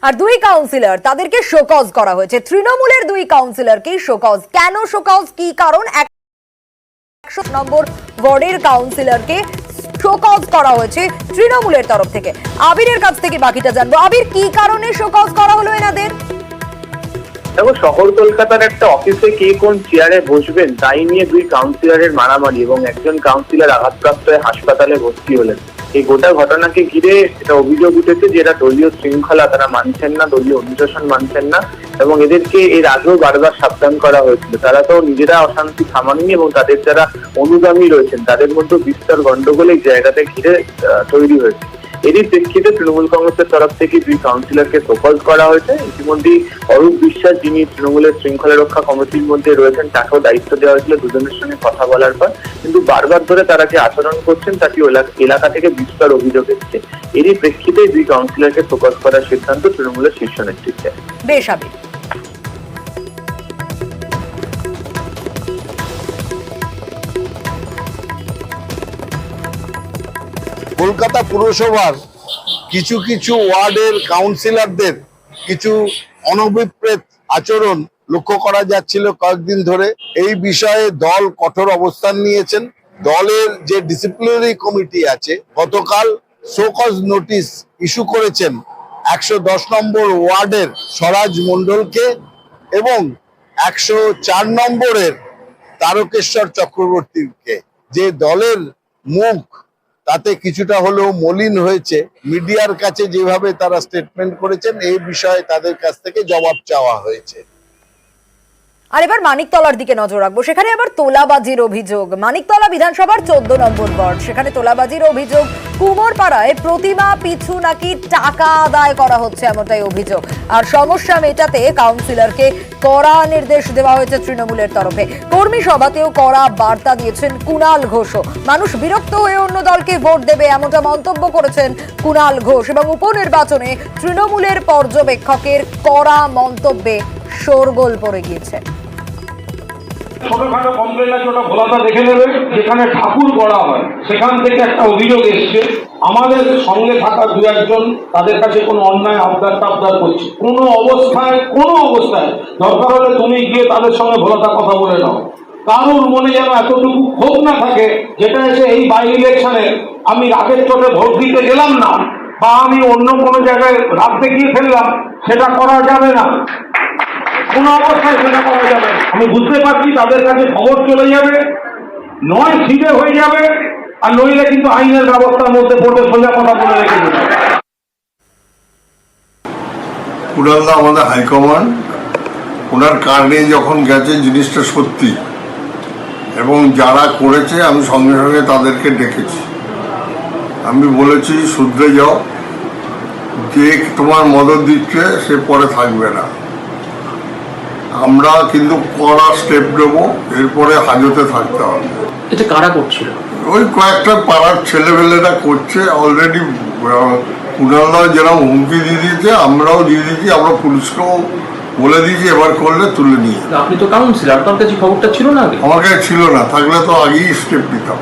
আর দুই কাউন্সিলর তাদেরকে শোকজ করা হয়েছে। তৃণমূলের দুই কাউন্সিলরকে শোকজ, কেন শোকজ, কি কারণ? 100 নম্বর ওয়ার্ডের কাউন্সিলরকে শোকজ করা হয়েছে তৃণমূলের তরফ থেকে। আবিরের কাছ থেকে বাকিটা জানবো। আবির, কি কারণে শোকজ করা হলো এনাদের? দেখো, শহর কলকাতার একটা অফিসে কে কোন চেয়ারে বসবেন তাই নিয়ে দুই কাউন্সিলরের মারামারি এবং একজন কাউন্সিলর আঘাতপ্রাপ্ত হয়ে হাসপাতালে ভর্তি হলেন। এই গোটা ঘটনাকে ঘিরে এটা অভিযোগ উঠেছে যে এরা দলীয় শৃঙ্খলা তারা মানছেন না, দলীয় অনুশাসন মানছেন না, এবং এদেরকে এর আগেও বারবার সাবধান করা হয়েছিল। তারা তো নিজেরা অশান্তি থামাননি এবং তাদের যারা অনুগামী রয়েছেন তাদের মধ্যে বিস্তর গন্ডগোল এই জায়গাতে ঘিরে তৈরি হয়েছে। এরই প্রেক্ষিতে তৃণমূল কংগ্রেসের তরফ থেকে দুই কাউন্সিলরকে শোকজ করা হয়েছে। ইতিমধ্যেই অরূপ বিশ্বাস, যিনি তৃণমূলের শৃঙ্খলা রক্ষা কমিটির মধ্যে রয়েছেন, তাকেও দায়িত্ব দেওয়া হয়েছিল দুজনের সঙ্গে কথা বলার পর। কিন্তু বারবার ধরে তারা যে আচরণ করছেন তাকে এলাকা থেকে বিস্তর অভিযোগ এসেছে। এরই প্রেক্ষিতে দুই কাউন্সিলরকে শোকজ করার সিদ্ধান্ত তৃণমূলের শীর্ষ নেতৃত্বে। বেশ আবির। কলকাতা পুরসভার কিছু কিছু ওয়ার্ডের কাউন্সিলরদের কিছু অনভিপ্রেত আচরণ লক্ষ্য করা যাচ্ছিল কয়েকদিন ধরে। এই বিষয়ে দল কঠোর অবস্থান নিয়েছেন। দলের যে ডিসিপ্লিনারি কমিটি আছে গতকাল শোকজ নোটিশ ইস্যু করেছেন 110 নম্বর ওয়ার্ডের স্বরাজ মণ্ডলকে এবং 104 নম্বরের তারকেশ্বর চক্রবর্তীকে। যে দলের মুখ তাতে কিছুটা হলেও মলিন হয়েছে, মিডিয়ার কাছে যেভাবে তারা স্টেটমেন্ট করেছেন এই বিষয়ে তাদের কাছ থেকে জবাব চাওয়া হয়েছে। আর এবার মানিকতলার দিকে নজর রাখবো। সেখানে আবার তোলাবাজির অভিযোগ। মানিকতলা বিধানসভার 14 নম্বর ওয়ার্ড, সেখানে তোলাবাজির অভিযোগ। কুমোরপাড়ায় প্রতিমা পিছু নাকি টাকা আদায় করা হচ্ছে, এমনটাই অভিযোগ। আর সমস্যা মেটাতে কাউন্সিলরকে কড়া নির্দেশ দেওয়া হয়েছে তৃণমূলের তরফে। কর্মী সভাতেও কড়া বার্তা দিয়েছেন কুণাল ঘোষও। মানুষ বিরক্ত হয়ে অন্য দলকে ভোট দেবে, এমনটা মন্তব্য করেছেন কুণাল ঘোষ। এবং উপনির্বাচনে তৃণমূলের পর্যবেক্ষকের কড়া মন্তব্যে শোরগোল পড়ে গিয়েছে। ছোটখাটো কমপ্লেন আছে, ওটা ভোলাটা দেখে নেবে। যেখানে ঠাকুর করা হয় সেখান থেকে একটা অভিযোগ এসছে আমাদের সঙ্গে থাকা দু একজন তাদের কাছে কোনো অন্যায় আবদার টাবদার করছে। কোনো অবস্থায় দরকার হলে তুমি গিয়ে তাদের সঙ্গে ভোলাটা কথা বলে নাও। কারোর মনে যেন এতটুকু ক্ষোভ না থাকে যেটা এসে এই বাই ইলেকশনে আমি রাগের চোটে ভোট দিতে গেলাম না বা আমি অন্য কোনো জায়গায় রাগ দেখিয়ে ফেললাম, সেটা করা যাবে না। কোন অবস্থায় সেটা করা যাবে। আমি বুঝতে পারছি তাদের কাছে খবর চলে যাবে, নয় ছিটে হয়ে যাবে, আর নইলে কিন্তু আইনের ব্যবস্থার মধ্যে পড়বে। সোজা কথা বলে রেখে দেবে। কুণালদা আমাদের হাইকমান্ড, ওনার কারণে যখন গেছে জিনিসটা সত্যি, এবং যারা করেছে আমি সঙ্গে সঙ্গে তাদেরকে ডেকেছি। আমি বলেছি শুধরে যাও, যে তোমার মদত দিচ্ছে সে পরে থাকবে না। আমরা কিন্তু কড়া স্টেপ নেবো, এরপরে হাজতে থাকতে হবে। এটা কারা করছিল? ওই কয়েকটা পাড়ার ছেলেবেলেরা করছে অলরেডি। কুণালদা যেরকম হুমকি দিয়ে দিয়েছে আমরাও দিয়ে দিয়েছি, আমরা পুলিশকেও বলে দিয়েছি এবার করলে তুলে নিয়ে। আপনি তো কাউন্সিলর, আপনার কাছে খবরটা ছিল না? আমার কাছে ছিল না, থাকলে তো আগেই স্টেপ নিতাম।